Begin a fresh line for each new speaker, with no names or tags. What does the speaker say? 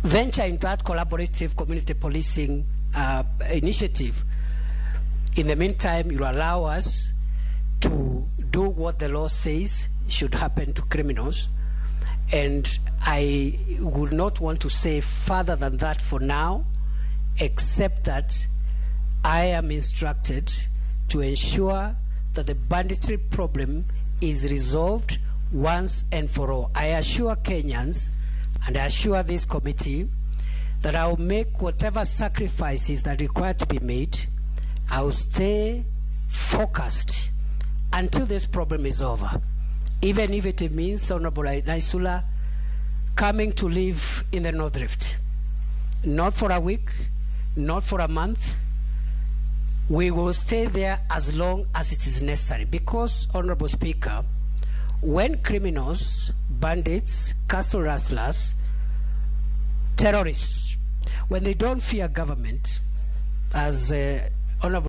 venture in that collaborative community policing initiative. In the meantime, you allow us to do what the law says should happen to criminals. And I would not want to say further than that for now, except that I am instructed to ensure that the banditry problem is resolved once and for all. I assure Kenyans, and I assure this committee, that I will make whatever sacrifices that are required to be made. I will stay focused until this problem is over. Even if it means Honorable Naisula coming to live in the North Rift. Not for a week, not for a month. We will stay there as long as it is necessary. Because, Honorable Speaker, when criminals, bandits, castle rustlers, terrorists, when they don't fear government, as Honorable